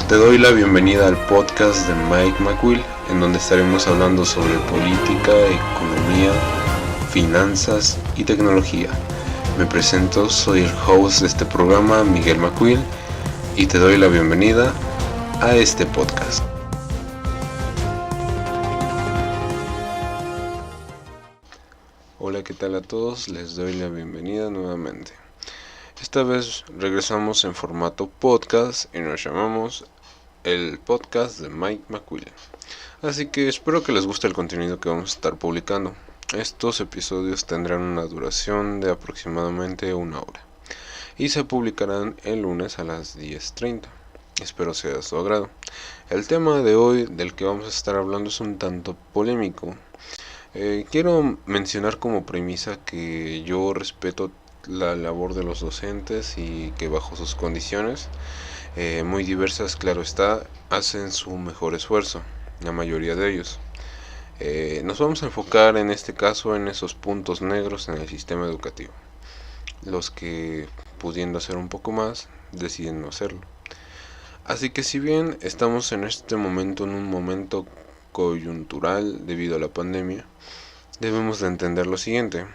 Te doy la bienvenida al podcast de Mike McQuill, en donde estaremos hablando sobre política, economía, finanzas y tecnología. Me presento, soy el host de este programa, Miguel McQuill, y te doy la bienvenida a este podcast. Hola, ¿qué tal a todos? Les doy la bienvenida nuevamente. Esta vez regresamos en formato podcast y nos llamamos el podcast de Mike McQuill. Así que espero que les guste el contenido que vamos a estar publicando. Estos episodios tendrán una duración de aproximadamente 1 hora y se publicarán el lunes a las 10:30. Espero sea de su agrado. El tema de hoy del que vamos a estar hablando es un tanto polémico. Quiero mencionar como premisa que yo respeto la labor de los docentes y que bajo sus condiciones muy diversas, claro está, hacen su mejor esfuerzo, la mayoría de ellos. Nos vamos a enfocar en este caso en esos puntos negros en el sistema educativo, los que, pudiendo hacer un poco más, deciden no hacerlo. Así que si bien estamos en este momento en un momento coyuntural debido a la pandemia, debemos de entender lo siguiente.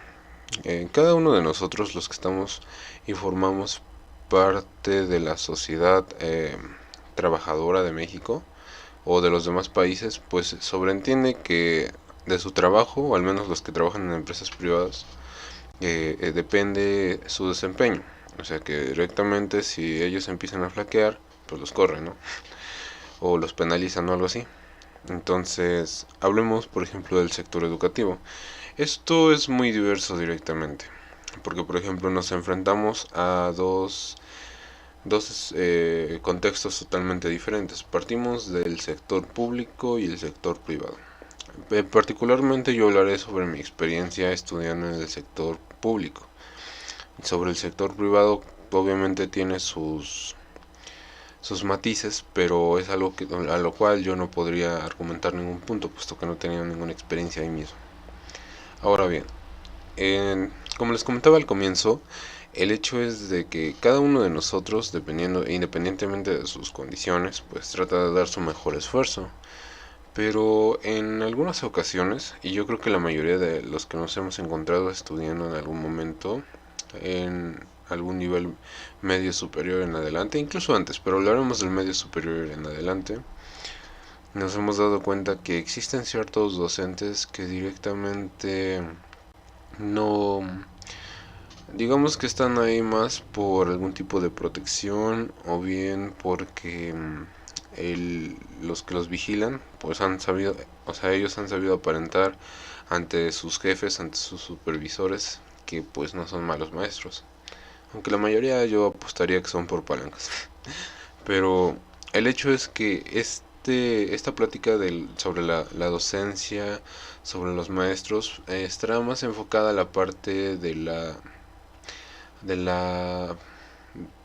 Cada uno de nosotros, los que estamos y formamos parte de la sociedad trabajadora de México o de los demás países, pues sobreentiende que de su trabajo, o al menos los que trabajan en empresas privadas, depende su desempeño. O sea que directamente si ellos empiezan a flaquear, pues los corren, ¿no? O los penalizan o algo así. Entonces, hablemos por ejemplo del sector educativo. Esto es muy diverso directamente, porque por ejemplo nos enfrentamos a dos contextos totalmente diferentes. Partimos del sector público y el sector privado. Particularmente yo hablaré sobre mi experiencia estudiando en el sector público. Sobre el sector privado obviamente tiene sus matices, pero es algo a lo cual yo no podría argumentar ningún punto, puesto que no tenía ninguna experiencia ahí mismo. Ahora bien, como les comentaba al comienzo, el hecho es de que cada uno de nosotros, independientemente de sus condiciones, pues trata de dar su mejor esfuerzo. Pero en algunas ocasiones, y yo creo que la mayoría de los que nos hemos encontrado estudiando en algún momento, en algún nivel medio superior en adelante, incluso antes, pero hablaremos del medio superior en adelante, nos hemos dado cuenta que existen ciertos docentes que directamente no, digamos que están ahí más por algún tipo de protección o bien porque los que los vigilan pues han sabido, o sea, ellos han sabido aparentar ante sus jefes, ante sus supervisores, que pues no son malos maestros, aunque la mayoría yo apostaría que son por palancas. Pero el hecho es que esta plática sobre la docencia, sobre los maestros, estará más enfocada a la parte de la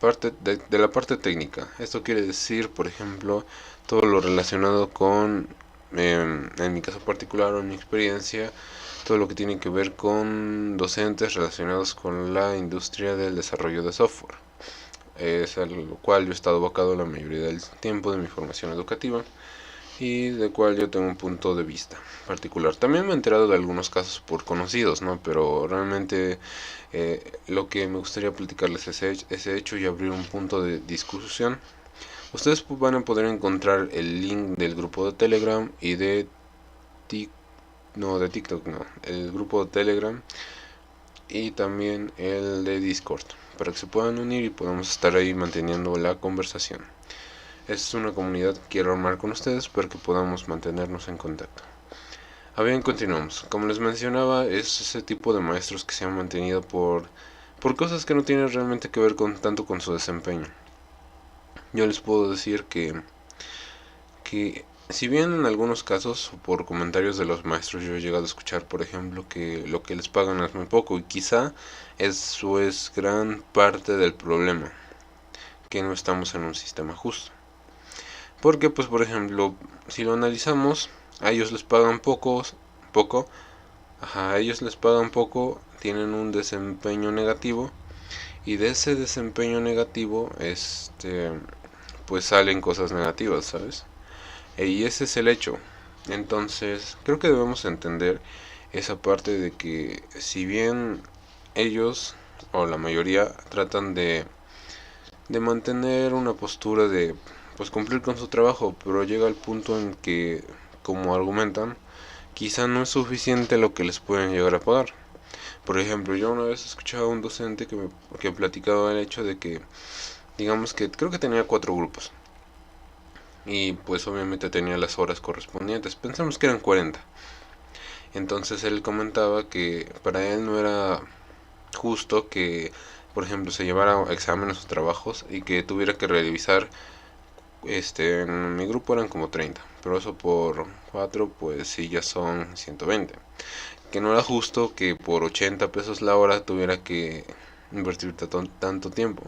parte técnica. Esto quiere decir, por ejemplo, todo lo relacionado con, en mi caso particular o en mi experiencia, todo lo que tiene que ver con docentes relacionados con la industria del desarrollo de software. Es a lo cual yo he estado abocado la mayoría del tiempo de mi formación educativa y del cual yo tengo un punto de vista particular. También me he enterado de algunos casos por conocidos, ¿no? Pero realmente lo que me gustaría platicarles es ese hecho y abrir un punto de discusión. Ustedes van a poder encontrar el link del grupo de Telegram y de TikTok, no, el grupo de Telegram y también el de Discord, para que se puedan unir y podamos estar ahí manteniendo la conversación. Es una comunidad que quiero armar con ustedes para que podamos mantenernos en contacto. Bien, continuamos. Como les mencionaba, es ese tipo de maestros que se han mantenido por cosas que no tienen realmente que ver tanto con su desempeño. Yo les puedo decir que si bien en algunos casos, por comentarios de los maestros, yo he llegado a escuchar, por ejemplo, que lo que les pagan es muy poco, y quizá eso es gran parte del problema, que no estamos en un sistema justo. Porque, pues, por ejemplo, si lo analizamos, a ellos les pagan poco, a ellos les pagan poco, tienen un desempeño negativo, y de ese desempeño negativo, pues salen cosas negativas, ¿sabes? Y ese es el hecho. Entonces, creo que debemos entender esa parte de que si bien ellos, o la mayoría, tratan de mantener una postura de pues cumplir con su trabajo, pero llega el punto en que, como argumentan, quizá no es suficiente lo que les pueden llegar a pagar. Por ejemplo, yo una vez escuchaba a un docente que platicaba el hecho de que, digamos que creo que tenía 4 grupos, y pues obviamente tenía las horas correspondientes, pensamos que eran 40. Entonces él comentaba que para él no era justo que, por ejemplo, se llevara exámenes o trabajos y que tuviera que revisar, en mi grupo eran como 30, pero eso por 4 pues sí ya son 120. Que no era justo que por 80 pesos la hora tuviera que invertir tanto tiempo.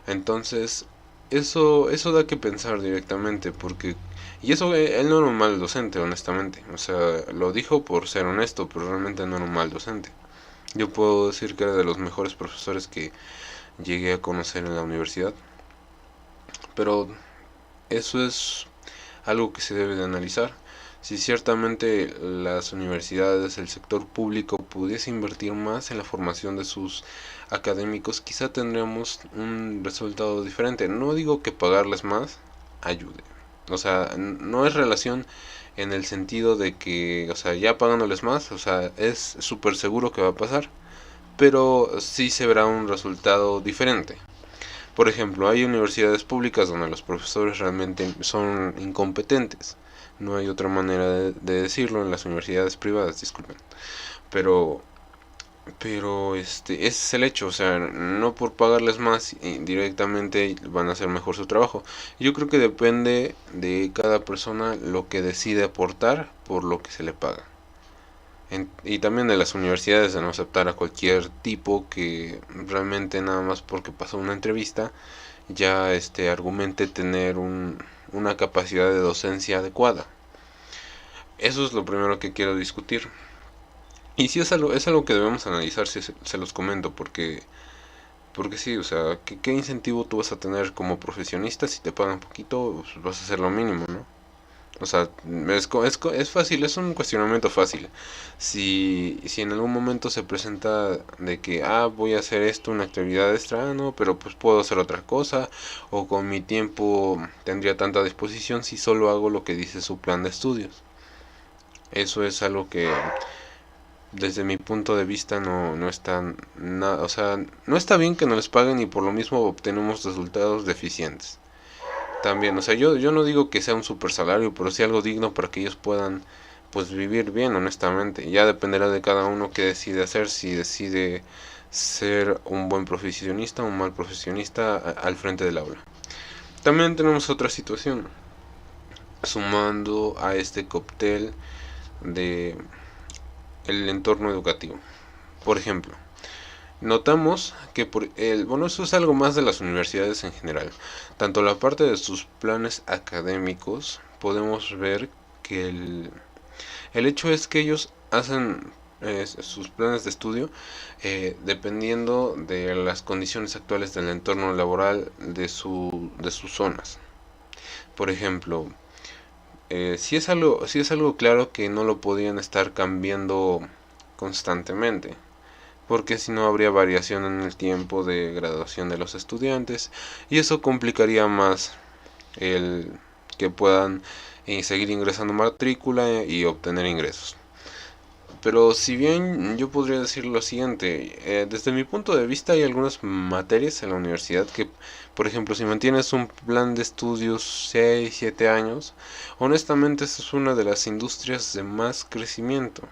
Entonces, eso da que pensar directamente, porque... Y eso, él no era un mal docente, honestamente. O sea, lo dijo por ser honesto, pero realmente no era un mal docente. Yo puedo decir que era de los mejores profesores que llegué a conocer en la universidad. Pero eso es algo que se debe de analizar. Si ciertamente las universidades, el sector público pudiese invertir más en la formación de sus académicos, quizá tendríamos un resultado diferente. No digo que pagarles más ayude. O sea, no es relación en el sentido de que, o sea, ya pagándoles más, o sea, es súper seguro que va a pasar, pero sí se verá un resultado diferente. Por ejemplo, hay universidades públicas donde los profesores realmente son incompetentes. No hay otra manera de decirlo. En las universidades privadas, disculpen. Pero, ese es el hecho. O sea, no por pagarles más directamente van a hacer mejor su trabajo. Yo creo que depende de cada persona lo que decide aportar por lo que se le paga. Y también de las universidades de no aceptar a cualquier tipo que realmente nada más porque pasó una entrevista ya argumente tener una capacidad de docencia adecuada. Eso es lo primero que quiero discutir. Y sí es algo que debemos analizar, si se los comento, porque sí, o sea, ¿qué incentivo tú vas a tener como profesionista si te pagan poquito? Pues vas a hacer lo mínimo, ¿no? O sea, es fácil, es un cuestionamiento fácil. Si en algún momento se presenta de que, voy a hacer esto, una actividad extra, no, pero pues puedo hacer otra cosa, o con mi tiempo tendría tanta disposición si solo hago lo que dice su plan de estudios. Eso es algo que desde mi punto de vista no está nada, o sea, no está bien que no les paguen y por lo mismo obtenemos resultados deficientes. También, o sea, yo no digo que sea un super salario, pero sí algo digno para que ellos puedan pues vivir bien, honestamente. Ya dependerá de cada uno qué decide hacer, si decide ser un buen profesionista o un mal profesionista al frente del aula. También tenemos otra situación, sumando a este cóctel de el entorno educativo. Por ejemplo, notamos que bueno, eso es algo más de las universidades en general. Tanto la parte de sus planes académicos, podemos ver que el hecho es que ellos hacen sus planes de estudio dependiendo de las condiciones actuales del entorno laboral de sus zonas. Por ejemplo, si es algo claro que no lo podían estar cambiando constantemente, porque si no habría variación en el tiempo de graduación de los estudiantes y eso complicaría más el que puedan seguir ingresando matrícula y obtener ingresos. Pero si bien yo podría decir lo siguiente, desde mi punto de vista hay algunas materias en la universidad que, por ejemplo, si mantienes un plan de estudios 6 7 años, honestamente esa es una de las industrias de más crecimiento.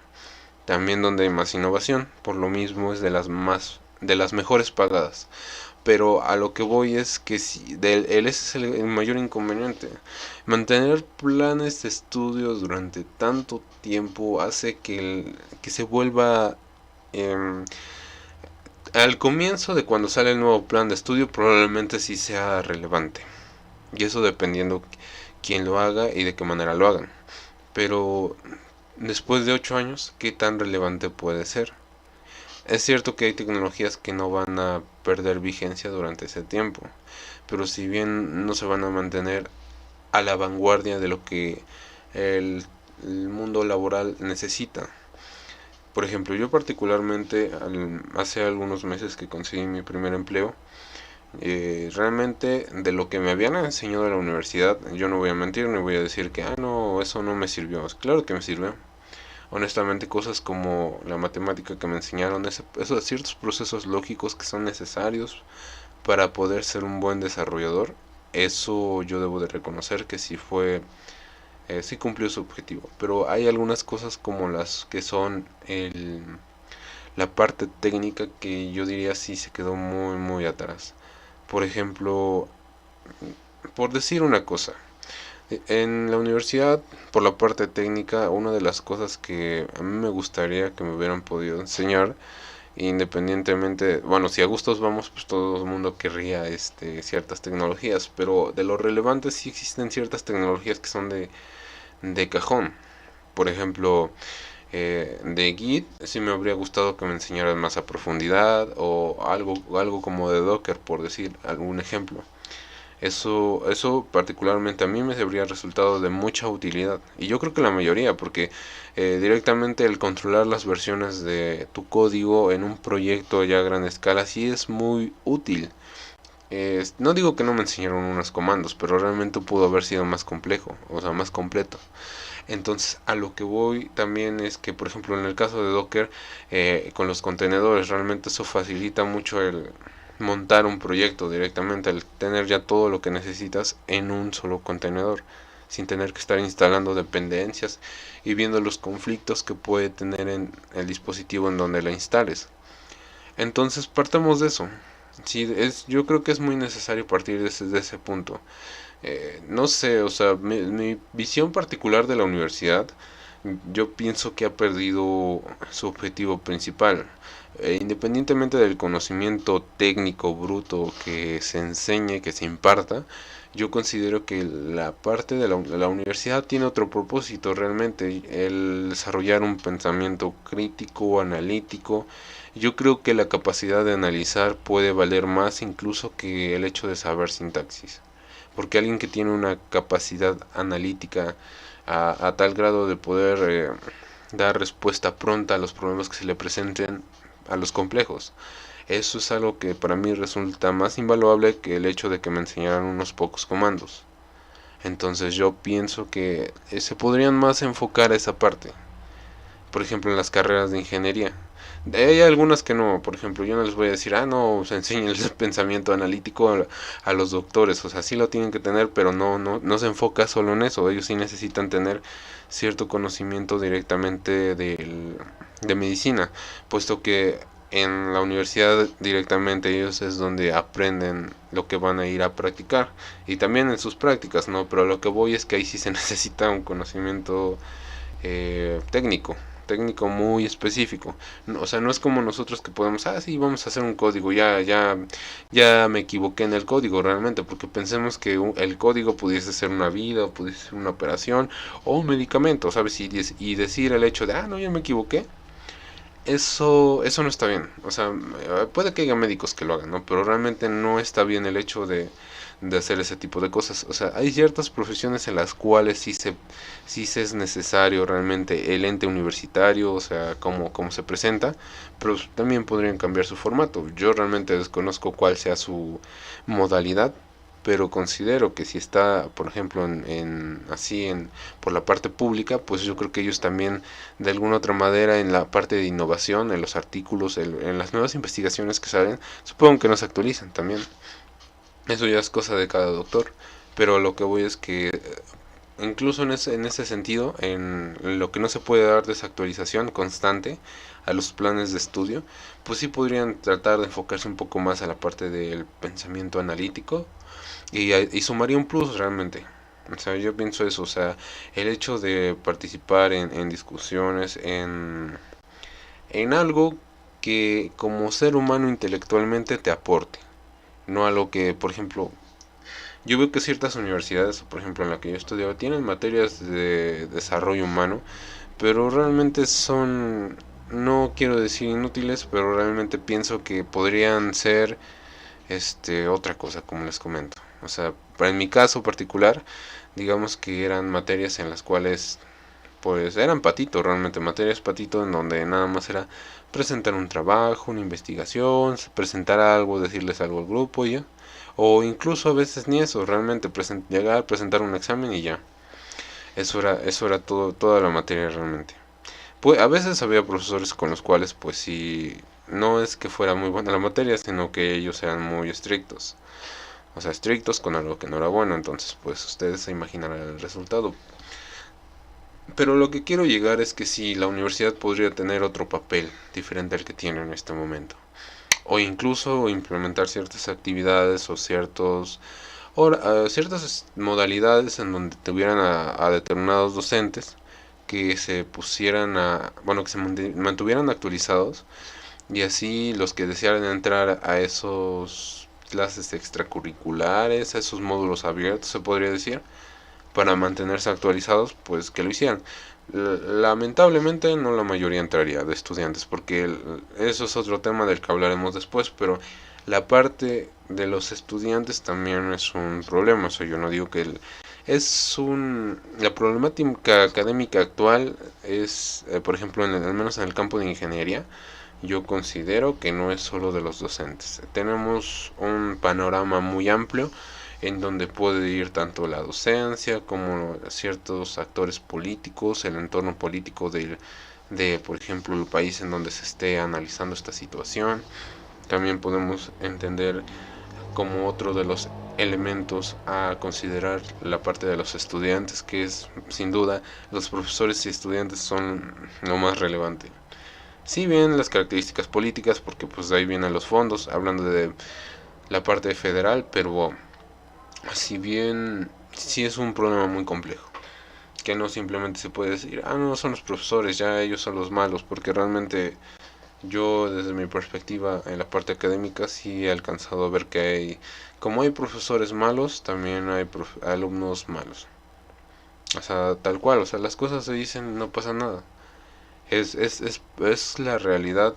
También donde hay más innovación, por lo mismo es de las mejores pagadas. Pero a lo que voy es que ese es el mayor inconveniente. Mantener planes de estudios durante tanto tiempo hace que se vuelva em, al comienzo de cuando sale el nuevo plan de estudio probablemente sí sea relevante. Y eso dependiendo quién lo haga y de qué manera lo hagan. Pero después de 8 años, ¿qué tan relevante puede ser? Es cierto que hay tecnologías que no van a perder vigencia durante ese tiempo, pero si bien no se van a mantener a la vanguardia de lo que el, el mundo laboral necesita. Por ejemplo, yo particularmente hace algunos meses que conseguí mi primer empleo, realmente de lo que me habían enseñado en la universidad, yo no voy a mentir, no voy a decir que, no, eso no me sirvió. Claro que me sirvió. Honestamente, cosas como la matemática que me enseñaron, esos ciertos procesos lógicos que son necesarios para poder ser un buen desarrollador, eso yo debo de reconocer que sí cumplió su objetivo. Pero hay algunas cosas como las que son la parte técnica que yo diría sí se quedó muy muy atrás. Por ejemplo, por decir una cosa, en la universidad, por la parte técnica, una de las cosas que a mí me gustaría que me hubieran podido enseñar, independientemente, bueno, si a gustos vamos, pues todo el mundo querría ciertas tecnologías, pero de lo relevante sí existen ciertas tecnologías que son de cajón. Por ejemplo, de Git, sí me habría gustado que me enseñaran más a profundidad, o algo como de Docker, por decir algún ejemplo. Eso particularmente a mí me habría resultado de mucha utilidad. Y yo creo que la mayoría, porque directamente el controlar las versiones de tu código en un proyecto ya a gran escala sí es muy útil. No digo que no me enseñaron unos comandos, pero realmente pudo haber sido más complejo, o sea, más completo. Entonces, a lo que voy también es que, por ejemplo, en el caso de Docker, con los contenedores, realmente eso facilita mucho el montar un proyecto directamente, el tener ya todo lo que necesitas en un solo contenedor, sin tener que estar instalando dependencias y viendo los conflictos que puede tener en el dispositivo en donde la instales. Entonces, partamos de eso. Sí, yo creo que es muy necesario partir de ese punto. No sé, o sea, mi visión particular de la universidad, yo pienso que ha perdido su objetivo principal. Independientemente del conocimiento técnico bruto que se enseñe, que se imparta, yo considero que la parte de la universidad tiene otro propósito realmente, el desarrollar un pensamiento crítico, analítico. Yo creo que la capacidad de analizar puede valer más incluso que el hecho de saber sintaxis, porque alguien que tiene una capacidad analítica a tal grado de poder dar respuesta pronta a los problemas que se le presenten, a los complejos, eso es algo que para mí resulta más invaluable que el hecho de que me enseñaran unos pocos comandos. Entonces yo pienso que se podrían más enfocar a esa parte, por ejemplo en las carreras de ingeniería. Hay algunas que no, por ejemplo, yo no les voy a decir, no, se enseña el pensamiento analítico a los doctores, o sea, sí lo tienen que tener, pero no se enfoca solo en eso, ellos sí necesitan tener cierto conocimiento directamente de medicina, puesto que en la universidad directamente ellos es donde aprenden lo que van a ir a practicar, y también en sus prácticas, ¿no? Pero lo que voy es que ahí sí se necesita un conocimiento técnico muy específico. No, o sea, no es como nosotros que podemos, sí, vamos a hacer un código, ya me equivoqué en el código realmente, porque pensemos que el código pudiese ser una vida, o pudiese ser una operación, o un medicamento, ¿sabes? Y decir el hecho de, no, ya me equivoqué, eso no está bien. O sea, puede que haya médicos que lo hagan, ¿no? Pero realmente no está bien el hecho de hacer ese tipo de cosas. O sea, hay ciertas profesiones en las cuales sí se es necesario realmente el ente universitario, o sea, cómo se presenta, pero también podrían cambiar su formato. Yo realmente desconozco cuál sea su modalidad, pero considero que si está, por ejemplo, por la parte pública, pues yo creo que ellos también, de alguna otra manera, en la parte de innovación, en los artículos, en las nuevas investigaciones que salen, supongo que no se actualizan también. Eso ya es cosa de cada doctor, pero lo que voy es que incluso en ese sentido, en lo que no se puede dar desactualización constante a los planes de estudio, pues sí podrían tratar de enfocarse un poco más a la parte del pensamiento analítico y sumaría un plus realmente. O sea, yo pienso eso, o sea, el hecho de participar en discusiones, en algo que como ser humano intelectualmente te aporte, no a lo que, por ejemplo, yo veo que ciertas universidades, por ejemplo en la que yo estudiaba, tienen materias de desarrollo humano, pero realmente son no quiero decir inútiles, pero realmente pienso que podrían ser otra cosa, como les comento. O sea, en mi caso particular, digamos que eran materias en las cuales pues eran patito, realmente materias patito, en donde nada más era presentar un trabajo, una investigación, presentar algo, decirles algo al grupo y ya. O incluso a veces ni eso, realmente llegar a presentar un examen y ya. Eso era todo, toda la materia realmente. Pues a veces había profesores con los cuales pues sí, no es que fuera muy buena la materia, sino que ellos eran muy estrictos. O sea, estrictos con algo que no era bueno, entonces pues ustedes se imaginarán el resultado. Pero lo que quiero llegar es que sí, la universidad podría tener otro papel diferente al que tiene en este momento. O incluso implementar ciertas actividades o ciertas modalidades en donde tuvieran a determinados docentes que se pusieran bueno, que se mantuvieran actualizados, y así los que desearan entrar a esos clases extracurriculares, a esos módulos abiertos, se podría decir, para mantenerse actualizados, pues que lo hicieran. Lamentablemente no la mayoría entraría de estudiantes, porque eso es otro tema del que hablaremos después, pero la parte de los estudiantes también es un problema. O sea, yo no digo que la problemática académica actual es, por ejemplo, al menos en el campo de ingeniería, yo considero que no es solo de los docentes. Tenemos un panorama muy amplio en donde puede ir tanto la docencia como ciertos actores políticos, el entorno político por ejemplo, el país en donde se esté analizando esta situación. También podemos entender como otro de los elementos a considerar la parte de los estudiantes, que es sin duda los profesores y estudiantes son lo más relevante. Si bien las características políticas, porque pues de ahí vienen los fondos, hablando de la parte federal, pero si bien sí es un problema muy complejo, que no simplemente se puede decir, no, son los profesores, ya ellos son los malos, porque realmente yo desde mi perspectiva en la parte académica sí he alcanzado a ver que como hay profesores malos, también hay alumnos malos. O sea, tal cual, o sea, las cosas se dicen, no pasa nada. Es la realidad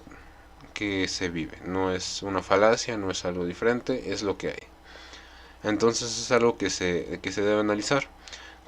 que se vive, no es una falacia, no es algo diferente, es lo que hay. Entonces es algo que se debe analizar.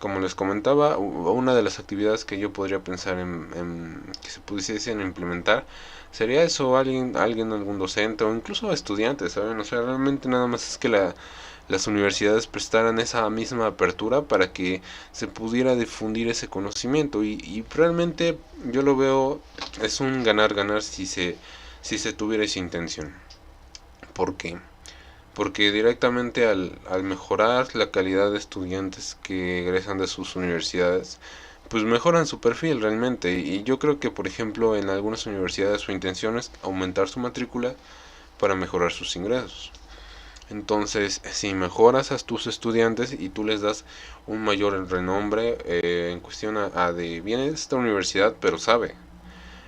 Como les comentaba, una de las actividades que yo podría pensar en que se pudiesen implementar sería eso, algún docente o incluso estudiantes, ¿saben? O sea, realmente nada más es que las universidades prestaran esa misma apertura para que se pudiera difundir ese conocimiento, y realmente yo lo veo, es un ganar-ganar si se tuviera esa intención. ¿Por qué? Porque directamente al mejorar la calidad de estudiantes que egresan de sus universidades, pues mejoran su perfil realmente. Y yo creo que, por ejemplo, en algunas universidades su intención es aumentar su matrícula para mejorar sus ingresos. Entonces, si mejoras a tus estudiantes y tú les das un mayor renombre en cuestión viene de esta universidad, pero sabe.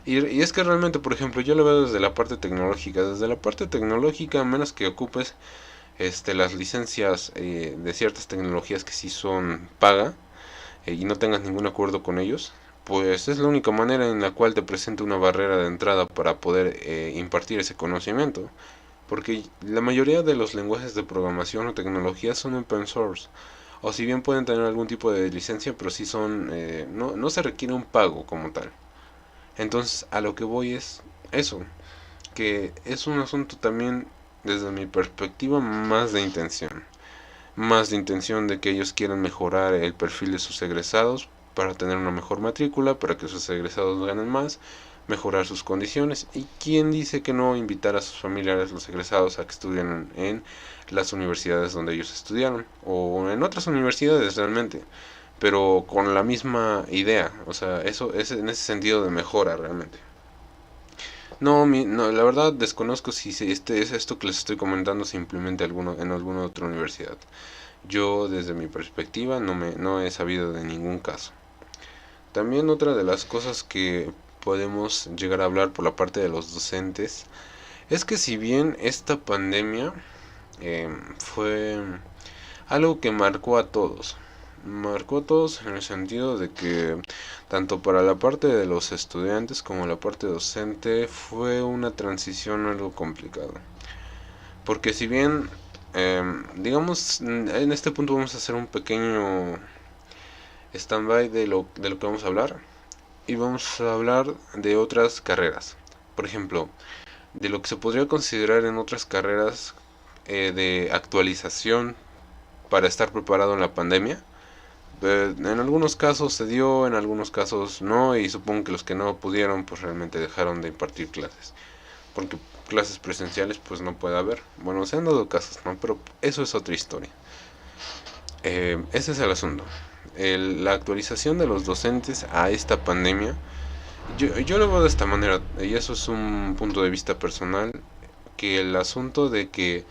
Y es que realmente, por ejemplo, yo lo veo desde la parte tecnológica. Desde la parte tecnológica, a menos que ocupes las licencias de ciertas tecnologías que sí son paga, y no tengas ningún acuerdo con ellos, pues es la única manera en la cual te presenta una barrera de entrada para poder impartir ese conocimiento. Porque la mayoría de los lenguajes de programación o tecnología son open source. O si bien pueden tener algún tipo de licencia, pero sí no se requiere un pago como tal. Entonces a lo que voy es eso, que es un asunto también desde mi perspectiva más de intención de que ellos quieran mejorar el perfil de sus egresados para tener una mejor matrícula, para que sus egresados ganen más, mejorar sus condiciones. Y quién dice que no invitar a sus familiares, los egresados, a que estudien en las universidades donde ellos estudiaron o en otras universidades realmente, pero con la misma idea. O sea, eso es en ese sentido de mejora realmente. No, no, la verdad desconozco si es esto que les estoy comentando se implemente en alguna otra universidad. Yo desde mi perspectiva no he sabido de ningún caso. También otra de las cosas que podemos llegar a hablar por la parte de los docentes es que si bien esta pandemia fue algo que marcó a todos, marcó a todos en el sentido de que tanto para la parte de los estudiantes como la parte docente fue una transición algo complicada. Porque si bien, digamos, en este punto vamos a hacer un pequeño stand-by de lo que vamos a hablar y vamos a hablar de otras carreras. Por ejemplo, de lo que se podría considerar en otras carreras de actualización para estar preparado en la pandemia. En algunos casos se dio, en algunos casos no, y supongo que los que no pudieron pues realmente dejaron de impartir clases, porque clases presenciales pues no puede haber. Bueno, se han dado casos, ¿no? Pero eso es otra historia. Ese es el asunto. La actualización de los docentes a esta pandemia, yo lo veo de esta manera, y eso es un punto de vista personal, que el asunto de que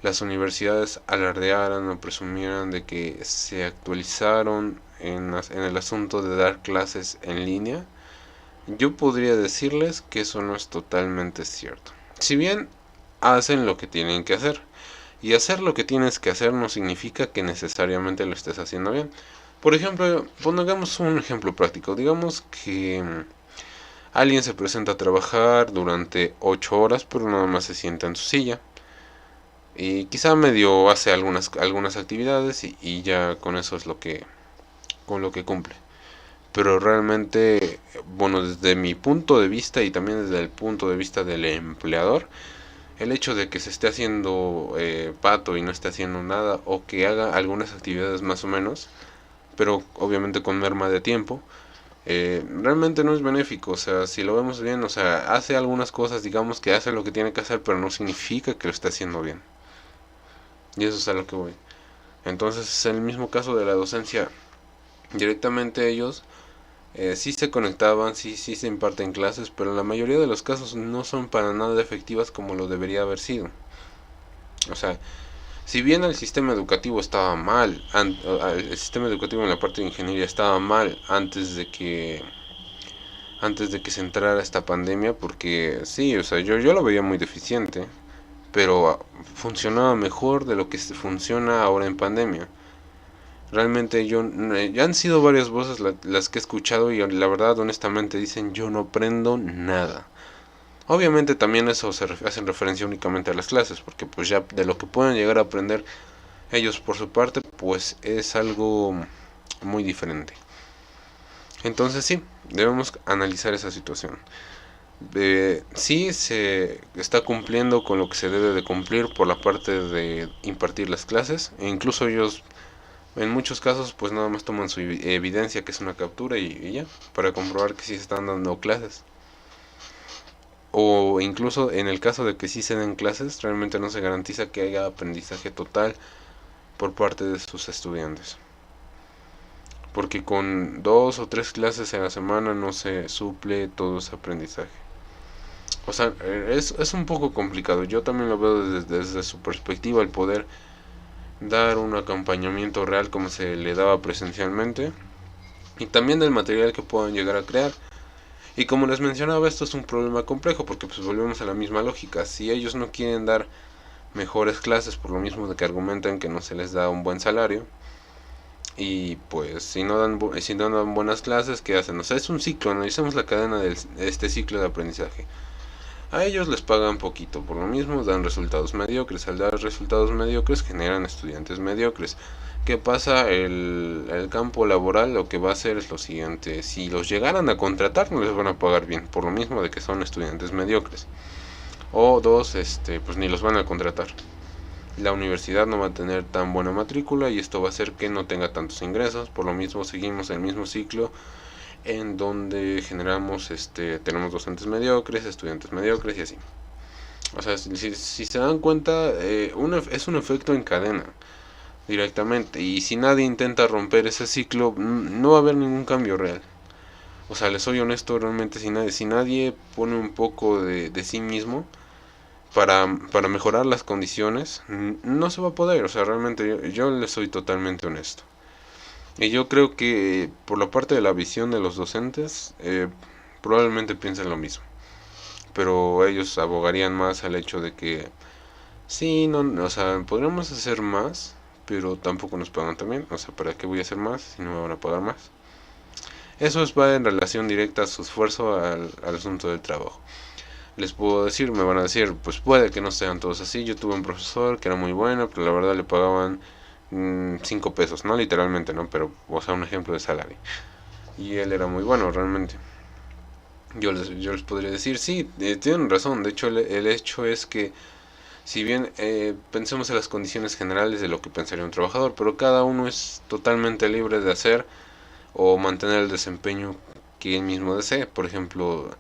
las universidades alardearan o presumieran de que se actualizaron en el asunto de dar clases en línea, yo podría decirles que eso no es totalmente cierto. Si bien hacen lo que tienen que hacer, y hacer lo que tienes que hacer no significa que necesariamente lo estés haciendo bien. Por ejemplo, pongamos un ejemplo práctico. Digamos que alguien se presenta a trabajar durante 8 horas, pero nada más se sienta en su silla. Y quizá medio hace algunas actividades y ya con eso es con lo que cumple. Pero realmente, bueno, desde mi punto de vista y también desde el punto de vista del empleador, el hecho de que se esté haciendo pato y no esté haciendo nada, o que haga algunas actividades más o menos, pero obviamente con merma de tiempo, realmente no es benéfico. O sea, si lo vemos bien, o sea, hace algunas cosas, digamos que hace lo que tiene que hacer, pero no significa que lo esté haciendo bien. Y eso es a lo que voy. Entonces es el mismo caso de la docencia. Directamente ellos sí se conectaban, sí se imparten clases, pero en la mayoría de los casos no son para nada efectivas como lo debería haber sido. O sea, si bien el sistema educativo estaba mal, el sistema educativo en la parte de ingeniería estaba mal antes de que se entrara esta pandemia, porque sí, o sea, yo lo veía muy deficiente, pero funcionaba mejor de lo que funciona ahora en pandemia. Realmente ya han sido varias voces las que he escuchado y la verdad honestamente dicen yo no aprendo nada. Obviamente también eso hacen referencia únicamente a las clases, porque pues ya de lo que pueden llegar a aprender ellos por su parte pues es algo muy diferente. Entonces sí, debemos analizar esa situación. Sí se está cumpliendo con lo que se debe de cumplir por la parte de impartir las clases, e incluso ellos en muchos casos pues nada más toman su evidencia, que es una captura, y ya, para comprobar que sí se están dando clases. O incluso en el caso de que sí se den clases, realmente no se garantiza que haya aprendizaje total por parte de sus estudiantes. Porque con 2 o 3 clases en la semana no se suple todo ese aprendizaje. O sea, es un poco complicado. Yo también lo veo desde su perspectiva, el poder dar un acompañamiento real como se le daba presencialmente, y también del material que puedan llegar a crear. Y como les mencionaba, esto es un problema complejo porque pues volvemos a la misma lógica. Si ellos no quieren dar mejores clases por lo mismo de que argumentan que no se les da un buen salario, y pues si no dan buenas clases, ¿qué hacen? O sea, es un ciclo, analicemos la cadena de este ciclo de aprendizaje. A ellos les pagan poquito, por lo mismo dan resultados mediocres. Al dar resultados mediocres generan estudiantes mediocres. ¿Qué pasa? El campo laboral lo que va a hacer es lo siguiente: si los llegaran a contratar no les van a pagar bien, por lo mismo de que son estudiantes mediocres. O dos, pues ni los van a contratar. La universidad no va a tener tan buena matrícula y esto va a hacer que no tenga tantos ingresos. Por lo mismo seguimos el mismo ciclo en donde generamos, tenemos docentes mediocres, estudiantes mediocres y así. O sea, si se dan cuenta, es un efecto en cadena directamente, y si nadie intenta romper ese ciclo, no va a haber ningún cambio real. O sea, les soy honesto, realmente si nadie pone un poco de sí mismo para mejorar las condiciones, no se va a poder. O sea, realmente yo les soy totalmente honesto. Y yo creo que por la parte de la visión de los docentes, probablemente piensen lo mismo. Pero ellos abogarían más al hecho de que sí, no, o sea, podríamos hacer más, pero tampoco nos pagan tan bien. O sea, ¿para qué voy a hacer más si no me van a pagar más? Eso va en relación directa a su esfuerzo al asunto del trabajo. Les puedo decir, me van a decir, pues puede que no sean todos así. Yo tuve un profesor que era muy bueno, pero la verdad le pagaban 5 pesos, no literalmente, ¿no? Pero, o sea, un ejemplo de salario. Y él era muy bueno, realmente. Yo les podría decir, sí, tienen razón. De hecho, el hecho es que, si bien pensemos en las condiciones generales de lo que pensaría un trabajador, pero cada uno es totalmente libre de hacer o mantener el desempeño que él mismo desee. Por ejemplo,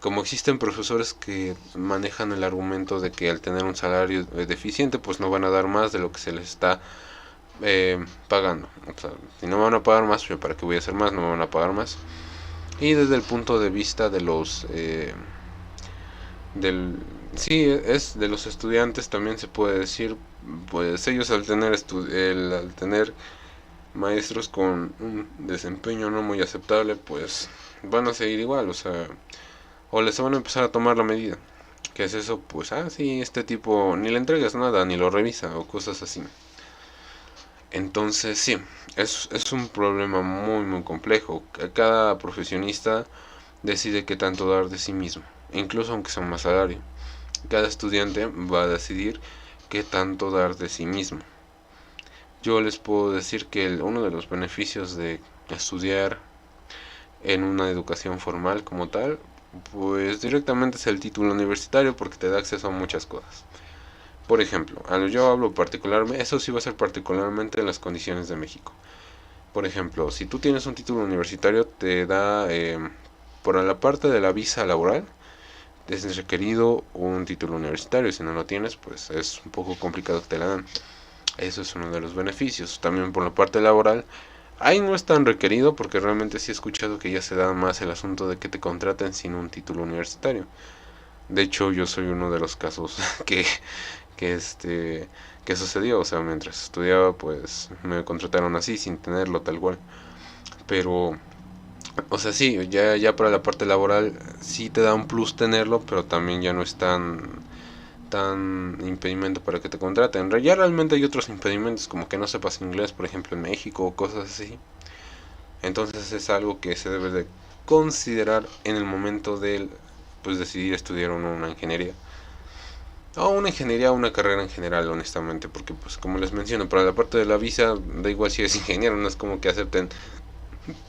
como existen profesores que manejan el argumento de que al tener un salario deficiente, pues no van a dar más de lo que se les está pagando. O sea, si no me van a pagar más, yo para qué voy a hacer más, no me van a pagar más. Y desde el punto de vista de los del sí, es de los estudiantes también se puede decir, pues ellos al tener maestros con un desempeño no muy aceptable, pues van a seguir igual, o sea, o les van a empezar a tomar la medida. ¿Qué es eso? Pues, sí, este tipo ni le entregas nada, ni lo revisa, o cosas así. Entonces, sí, es un problema muy, muy complejo. Cada profesionista decide qué tanto dar de sí mismo, incluso aunque sea más salario. Cada estudiante va a decidir qué tanto dar de sí mismo. Yo les puedo decir que uno de los beneficios de estudiar en una educación formal como tal, pues directamente es el título universitario porque te da acceso a muchas cosas. Por ejemplo, yo hablo particularmente, eso sí va a ser particularmente en las condiciones de México. Por ejemplo, si tú tienes un título universitario, te da, por la parte de la visa laboral, es requerido un título universitario. Si no lo tienes, pues es un poco complicado que te la dan. Eso es uno de los beneficios. También por la parte laboral, ahí no es tan requerido porque realmente sí he escuchado que ya se da más el asunto de que te contraten sin un título universitario. De hecho, yo soy uno de los casos que sucedió. O sea, mientras estudiaba, pues me contrataron así, sin tenerlo tal cual. Pero, o sea, sí, ya para la parte laboral sí te da un plus tenerlo, pero también ya no es tan impedimento para que te contraten. Ya realmente hay otros impedimentos, como que no sepas inglés, por ejemplo, en México o cosas así. Entonces es algo que se debe de considerar en el momento de, pues, decidir estudiar o no una ingeniería. O una ingeniería o una carrera en general, honestamente, porque pues como les menciono, para la parte de la visa, da igual si eres ingeniero, no es como que acepten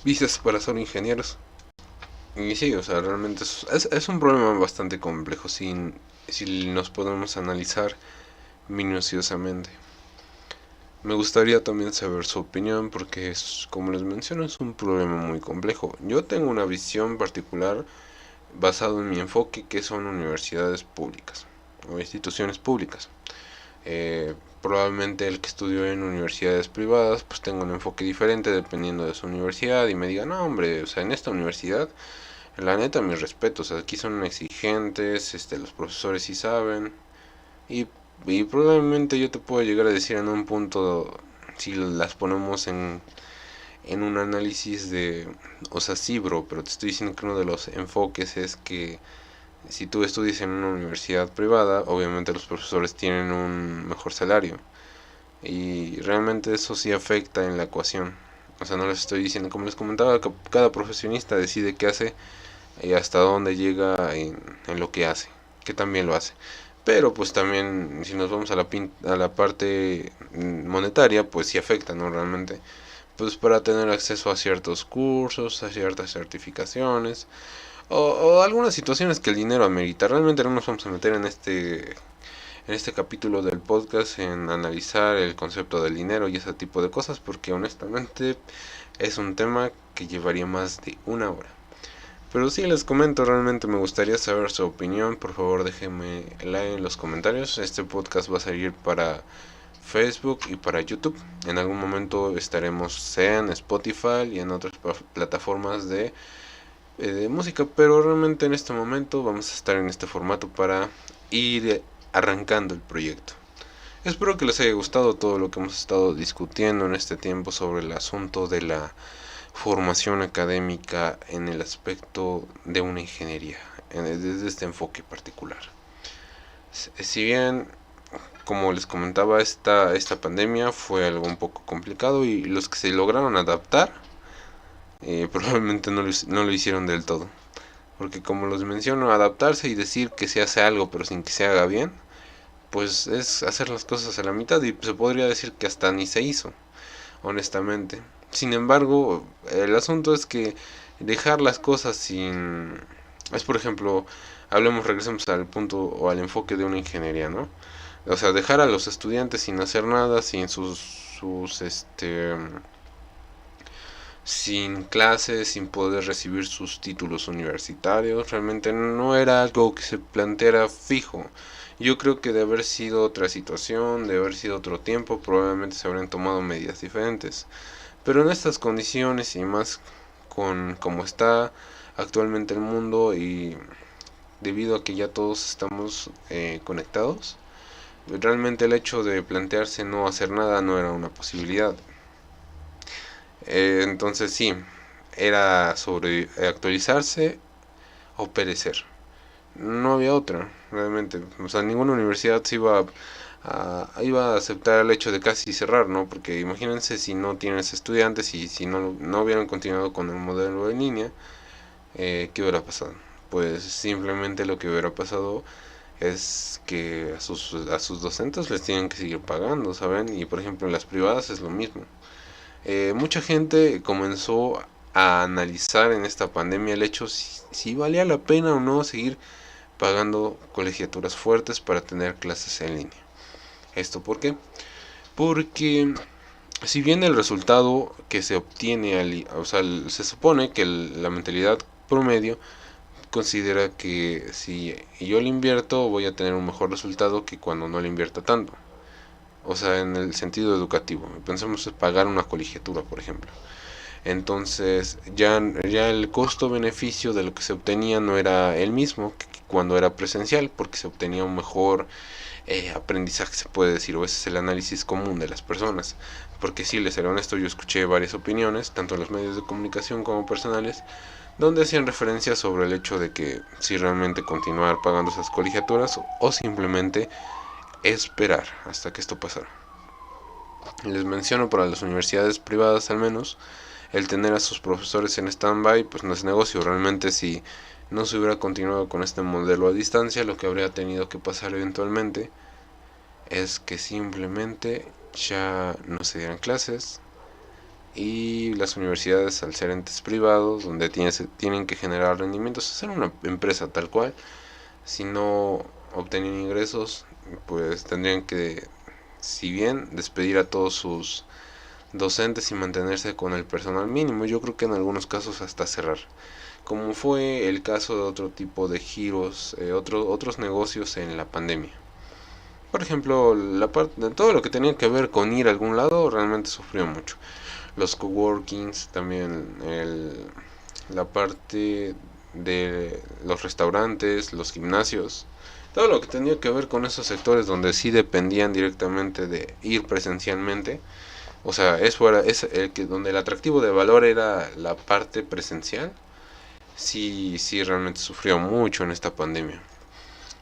visas para ser ingenieros. Y sí, o sea, realmente es un problema bastante complejo si nos podemos analizar minuciosamente. Me gustaría también saber su opinión porque como les menciono, es un problema muy complejo. Yo tengo una visión particular basado en mi enfoque, que son universidades públicas o instituciones públicas. Probablemente el que estudió en universidades privadas pues tenga un enfoque diferente dependiendo de su universidad y me diga, no hombre, o sea, en esta universidad, la neta, mis respetos, aquí son exigentes, los profesores sí saben, y, y probablemente yo te puedo llegar a decir en un punto, si las ponemos en un análisis de, o sea, sí, bro, pero te estoy diciendo que uno de los enfoques es que si tú estudias en una universidad privada, obviamente los profesores tienen un mejor salario. Y realmente eso sí afecta en la ecuación. O sea, no les estoy diciendo, como les comentaba, que cada profesionista decide qué hace y hasta dónde llega en lo que hace, que también lo hace. Pero pues también si nos vamos a la parte monetaria, pues sí afecta, ¿no? Realmente, pues para tener acceso a ciertos cursos, a ciertas certificaciones, o algunas situaciones que el dinero amerita. Realmente no nos vamos a meter en este capítulo del podcast en analizar el concepto del dinero y ese tipo de cosas, porque honestamente es un tema que llevaría más de una hora. Pero sí, les comento, realmente me gustaría saber su opinión. Por favor, déjenme like en los comentarios. Este podcast va a salir para Facebook y para YouTube. En algún momento estaremos, sea en Spotify y en otras plataformas de música, pero realmente en este momento vamos a estar en este formato para ir arrancando el proyecto. Espero que les haya gustado todo lo que hemos estado discutiendo en este tiempo sobre el asunto de la formación académica en el aspecto de una ingeniería, desde este enfoque particular. Si bien como les comentaba, esta pandemia fue algo un poco complicado y los que se lograron adaptar probablemente no lo hicieron del todo. Porque como los menciono, adaptarse y decir que se hace algo pero sin que se haga bien, pues es hacer las cosas a la mitad y se podría decir que hasta ni se hizo, honestamente. Sin embargo, el asunto es que dejar las cosas sin... Es por ejemplo, regresemos al punto o al enfoque de una ingeniería, ¿no? O sea, dejar a los estudiantes sin hacer nada, sin sin clases, sin poder recibir sus títulos universitarios, realmente no era algo que se planteara fijo. Yo creo que de haber sido otra situación, de haber sido otro tiempo, probablemente se habrían tomado medidas diferentes. Pero en estas condiciones y más con cómo está actualmente el mundo y debido a que ya todos estamos conectados, realmente el hecho de plantearse no hacer nada no era una posibilidad. Entonces sí, era sobre actualizarse o perecer. No había otra, realmente. O sea, ninguna universidad se iba a aceptar el hecho de casi cerrar, ¿no? Porque imagínense si no tienes estudiantes y si no hubieran continuado con el modelo en línea, ¿qué hubiera pasado? Pues simplemente lo que hubiera pasado es que a sus docentes les tienen que seguir pagando, ¿saben? Y por ejemplo en las privadas es lo mismo. Mucha gente comenzó a analizar en esta pandemia el hecho si valía la pena o no seguir pagando colegiaturas fuertes para tener clases en línea. ¿Esto por qué? Porque si bien el resultado que se obtiene, o sea, se supone que la mentalidad promedio considera que si yo le invierto voy a tener un mejor resultado que cuando no le invierta tanto. O sea, en el sentido educativo. Pensemos en pagar una colegiatura, por ejemplo. Entonces, ya el costo-beneficio de lo que se obtenía no era el mismo que cuando era presencial, porque se obtenía un mejor aprendizaje, se puede decir, o ese es el análisis común de las personas. Porque si les seré honesto, yo escuché varias opiniones, tanto en los medios de comunicación como personales, donde hacían referencia sobre el hecho de que si realmente continuar pagando esas colegiaturas o simplemente esperar hasta que esto pasara. Les menciono, para las universidades privadas al menos, el tener a sus profesores en stand-by pues no es negocio. Realmente si no se hubiera continuado con este modelo a distancia, lo que habría tenido que pasar eventualmente es que simplemente ya no se dieran clases y las universidades, al ser entes privados donde tienen que generar rendimientos, ser una empresa tal cual, si no obtenían ingresos pues tendrían que, si bien despedir a todos sus docentes y mantenerse con el personal mínimo, yo creo que en algunos casos hasta cerrar, como fue el caso de otro tipo de giros, otros negocios en la pandemia. Por ejemplo, todo lo que tenía que ver con ir a algún lado realmente sufrió mucho. Los coworkings, también la parte de los restaurantes, los gimnasios, todo lo que tenía que ver con esos sectores donde sí dependían directamente de ir presencialmente. O sea, es el que donde el atractivo de valor era la parte presencial. Sí realmente sufrió mucho en esta pandemia.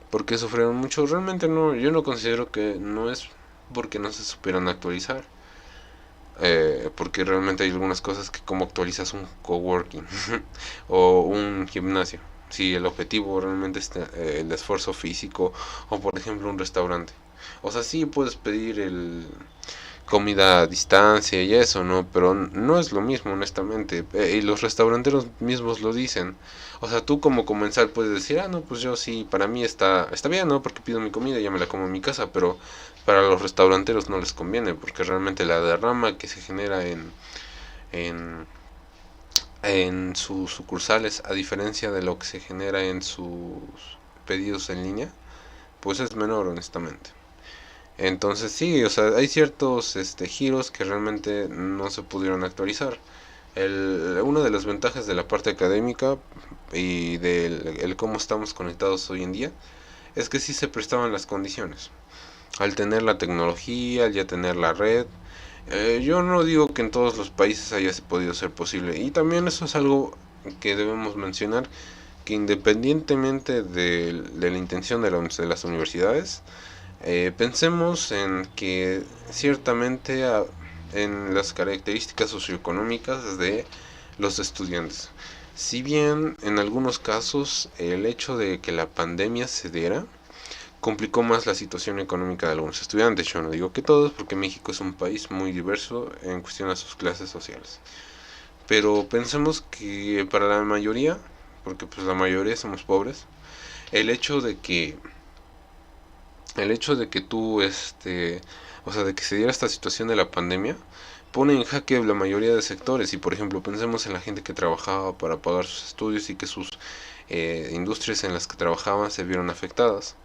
¿Por qué sufrieron mucho? Realmente no, yo no considero que no es porque no se supieran actualizar. Porque realmente hay algunas cosas que como actualizas un coworking o un gimnasio. Si el objetivo realmente es el esfuerzo físico o por ejemplo un restaurante. O sea, sí puedes pedir comida a distancia y eso, ¿no? Pero no es lo mismo, honestamente. Y los restauranteros mismos lo dicen. O sea, tú como comensal puedes decir, no, pues yo sí, para mí está bien, ¿no? Porque pido mi comida y ya me la como en mi casa, pero para los restauranteros no les conviene, porque realmente la derrama que se genera en, en sus sucursales, a diferencia de lo que se genera en sus pedidos en línea, pues es menor, honestamente. Entonces sí, o sea, hay ciertos giros que realmente no se pudieron actualizar. Una de las ventajas de la parte académica y del cómo estamos conectados hoy en día es que sí se prestaban las condiciones. Al tener la tecnología, al ya tener la red, yo no digo que en todos los países haya podido ser posible. Y también eso es algo que debemos mencionar, que independientemente de la intención de las universidades, Pensemos en que ciertamente en las características socioeconómicas de los estudiantes. Si bien en algunos casos el hecho de que la pandemia se diera complicó más la situación económica de algunos estudiantes. Yo no digo que todos, porque México es un país muy diverso en cuestión a sus clases sociales. Pero pensemos que para la mayoría, porque pues la mayoría somos pobres, el hecho de que tú o sea, de que se diera esta situación de la pandemia pone en jaque la mayoría de sectores. Y por ejemplo, pensemos en la gente que trabajaba para pagar sus estudios y que sus industrias en las que trabajaban se vieron afectadas.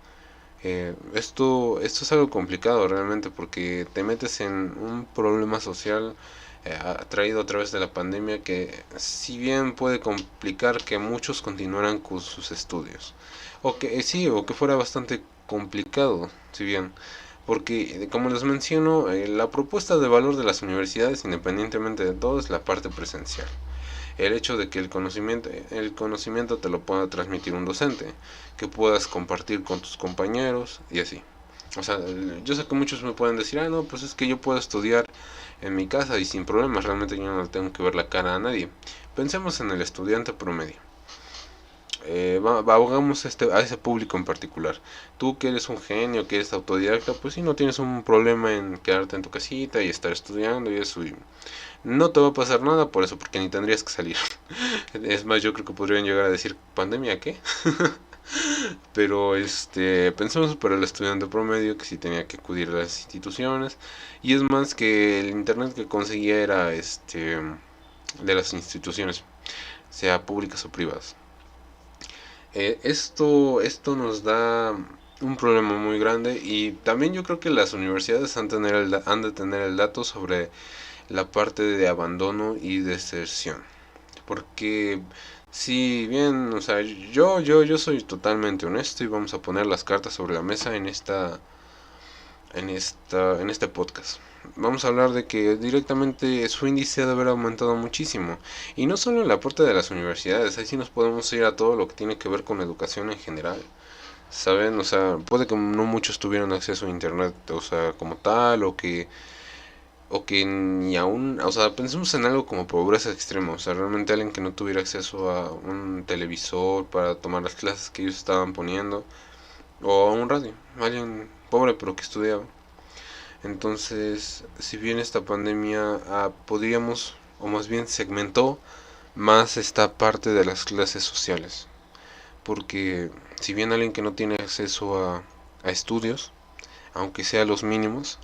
Esto es algo complicado realmente, porque te metes en un problema social traído a través de la pandemia, que si bien puede complicar que muchos continuaran con sus estudios, o que sí, o que fuera bastante complicado, si bien, porque como les menciono, la propuesta de valor de las universidades, independientemente de todo, es la parte presencial. El hecho de que el conocimiento te lo pueda transmitir un docente, que puedas compartir con tus compañeros y así. O sea, yo sé que muchos me pueden decir, no, pues es que yo puedo estudiar en mi casa y sin problemas, realmente yo no tengo que ver la cara a nadie. Pensemos en el estudiante promedio. Abogamos a ese público en particular. Tú que eres un genio, que eres autodidacta, pues si no tienes un problema en quedarte en tu casita y estar estudiando y eso, y no te va a pasar nada por eso, porque ni tendrías que salir. Es más, yo creo que podrían llegar a decir, ¿pandemia qué? Pero pensemos para el estudiante promedio que sí tenía que acudir a las instituciones, y es más que el internet que conseguía era de las instituciones, sea públicas o privadas. Esto nos da un problema muy grande, y también yo creo que las universidades han de tener el dato sobre la parte de abandono y deserción. Porque si bien, o sea, yo soy totalmente honesto, y vamos a poner las cartas sobre la mesa en este podcast. Vamos a hablar de que directamente su índice debe haber aumentado muchísimo. Y no solo en la parte de las universidades, ahí sí nos podemos ir a todo lo que tiene que ver con educación en general. ¿Saben? O sea, puede que no muchos tuvieran acceso a internet, o sea, como tal, o que ni aún, o sea, pensemos en algo como pobreza extrema, o sea, realmente alguien que no tuviera acceso a un televisor para tomar las clases que ellos estaban poniendo, o a un radio, alguien pobre pero que estudiaba. Entonces, si bien esta pandemia podríamos, o más bien segmentó más esta parte de las clases sociales, porque si bien alguien que no tiene acceso a estudios, aunque sea los mínimos,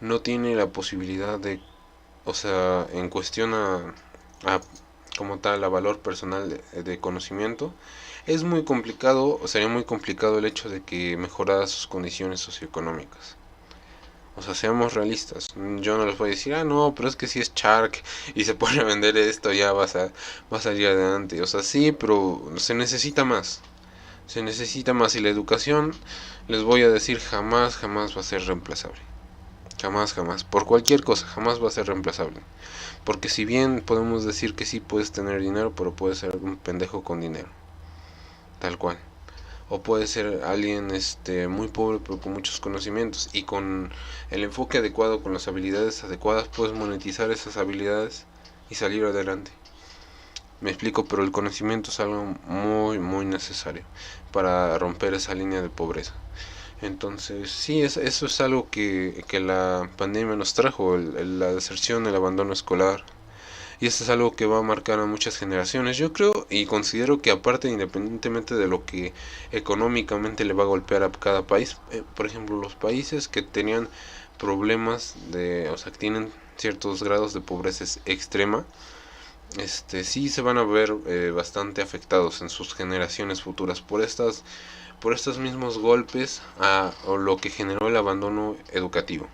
no tiene la posibilidad de, o sea, en cuestión a como tal, a valor personal de conocimiento, es muy complicado, o sería muy complicado el hecho de que mejorara sus condiciones socioeconómicas. O sea, seamos realistas. Yo no les voy a decir, no, pero es que si es Shark y se pone a vender esto, ya va a salir adelante. O sea, sí, pero se necesita más. Se necesita más, y la educación, les voy a decir, jamás, jamás va a ser reemplazable. Jamás, jamás. Por cualquier cosa, jamás va a ser reemplazable. Porque si bien podemos decir que sí puedes tener dinero, pero puedes ser un pendejo con dinero. Tal cual. O puede ser alguien muy pobre pero con muchos conocimientos, y con el enfoque adecuado, con las habilidades adecuadas, puedes monetizar esas habilidades y salir adelante. Me explico, pero el conocimiento es algo muy muy necesario para romper esa línea de pobreza. Entonces sí, eso es algo que la pandemia nos trajo, la deserción, el abandono escolar. Y esto es algo que va a marcar a muchas generaciones, yo creo, y considero que aparte, independientemente de lo que económicamente le va a golpear a cada país, por ejemplo, los países que tenían problemas o sea, que tienen ciertos grados de pobreza extrema, sí se van a ver bastante afectados en sus generaciones futuras por estos mismos golpes o lo que generó el abandono educativo.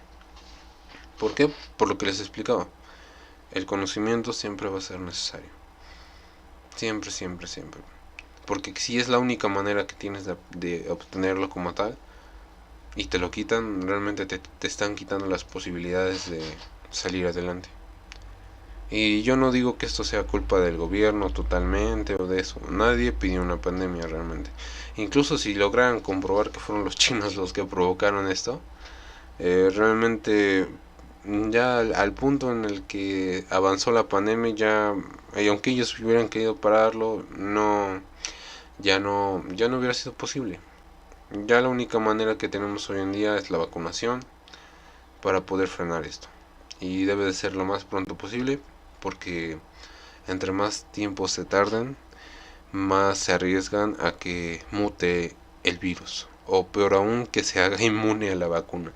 ¿Por qué? Por lo que les explicaba. El conocimiento siempre va a ser necesario. Siempre, siempre, siempre. Porque si es la única manera que tienes de obtenerlo como tal, y te lo quitan, realmente te están quitando las posibilidades de salir adelante. Y yo no digo que esto sea culpa del gobierno totalmente o de eso. Nadie pidió una pandemia realmente. Incluso si lograran comprobar que fueron los chinos los que provocaron esto, realmente ya al punto en el que avanzó la pandemia, ya, y aunque ellos hubieran querido pararlo, ya no hubiera sido posible. Ya la única manera que tenemos hoy en día es la vacunación para poder frenar esto. Y debe de ser lo más pronto posible, porque entre más tiempo se tarden, más se arriesgan a que mute el virus, o peor aún, que se haga inmune a la vacuna.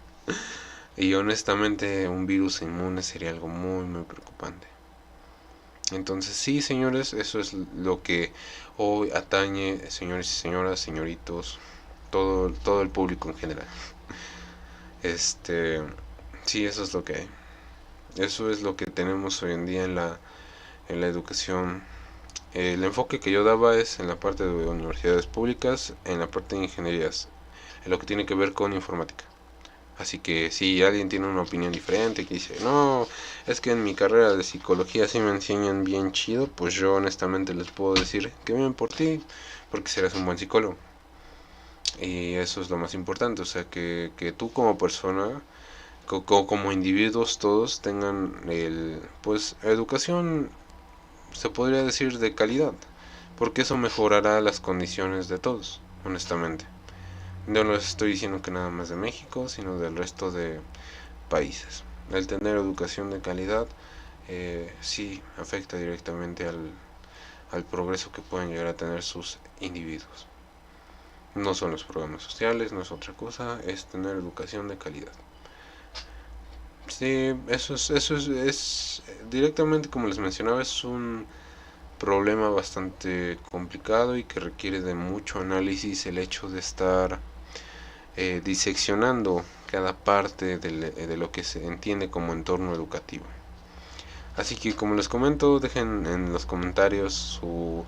Y honestamente, un virus inmune sería algo muy preocupante. Entonces sí, señores, eso es lo que hoy atañe, señores y señoras, señoritos, todo el público en general. Sí, eso es lo que hay. Eso es lo que tenemos hoy en día en la educación. El enfoque que yo daba es en la parte de universidades públicas, en la parte de ingenierías, en lo que tiene que ver con informática. Así que si alguien tiene una opinión diferente, que dice, no, es que en mi carrera de psicología sí me enseñan bien chido, pues yo honestamente les puedo decir que bien por ti, porque serás un buen psicólogo. Y eso es lo más importante, o sea, que tú como persona, como individuos todos tengan pues educación, se podría decir, de calidad, porque eso mejorará las condiciones de todos, honestamente. No les estoy diciendo que nada más de México, sino del resto de países. El tener educación de calidad sí afecta directamente al progreso que pueden llegar a tener sus individuos. No son los programas sociales, no es otra cosa, es tener educación de calidad. Sí, eso es directamente, como les mencionaba, es un problema bastante complicado y que requiere de mucho análisis el hecho de estar diseccionando cada parte de lo que se entiende como entorno educativo. Así que, como les comento, dejen en los comentarios su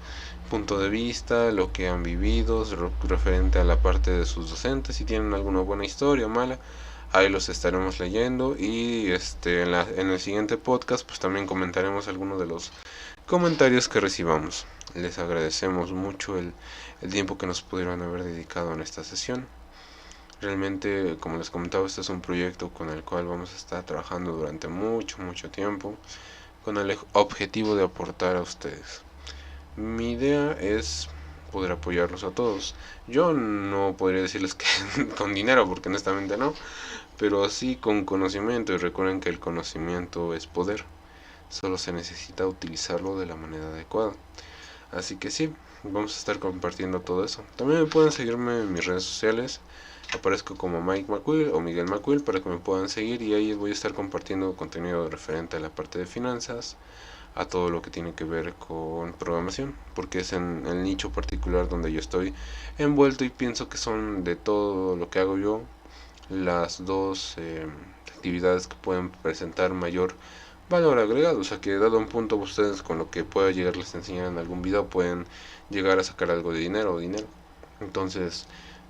punto de vista, lo que han vivido referente a la parte de sus docentes, si tienen alguna buena historia o mala, ahí los estaremos leyendo. Y en el siguiente podcast pues también comentaremos algunos de los comentarios que recibamos. Les agradecemos mucho el tiempo que nos pudieron haber dedicado en esta sesión. Realmente, como les comentaba, este es un proyecto con el cual vamos a estar trabajando durante mucho tiempo, con el objetivo de aportar a ustedes. Mi idea es poder apoyarlos a todos. Yo no podría decirles que con dinero, porque honestamente no, pero sí con conocimiento. Y recuerden que el conocimiento es poder, solo se necesita utilizarlo de la manera adecuada. Así que sí, vamos a estar compartiendo todo eso. También me pueden seguirme en mis redes sociales. Aparezco como Mike McQuill o Miguel McQuill para que me puedan seguir, y ahí voy a estar compartiendo contenido referente a la parte de finanzas, a todo lo que tiene que ver con programación, porque es en el nicho particular donde yo estoy envuelto, y pienso que son de todo lo que hago yo las dos actividades que pueden presentar mayor valor agregado. O sea, que dado un punto ustedes con lo que pueda llegarles a enseñar en algún video pueden llegar a sacar algo de dinero. Entonces,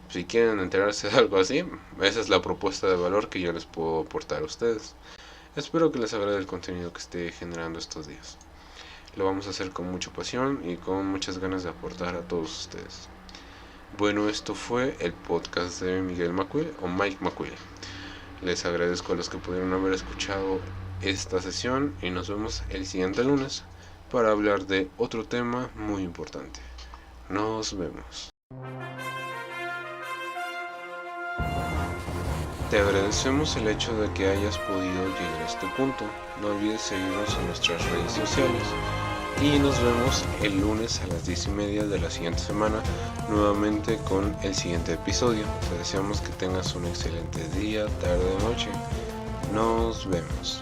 si quieren enterarse de algo así, esa es la propuesta de valor que yo les puedo aportar a ustedes. Espero que les agrade el contenido que esté generando estos días. Lo vamos a hacer con mucha pasión y con muchas ganas de aportar a todos ustedes. Bueno, esto fue el podcast de Miguel McQuill o Mike McQuill. Les agradezco a los que pudieron haber escuchado esta sesión y nos vemos el siguiente lunes para hablar de otro tema muy importante. Nos vemos. Te agradecemos el hecho de que hayas podido llegar a este punto. No olvides seguirnos en nuestras redes sociales y nos vemos el lunes a las 10:30 de la siguiente semana nuevamente con el siguiente episodio. Te deseamos que tengas un excelente día, tarde o noche. Nos vemos.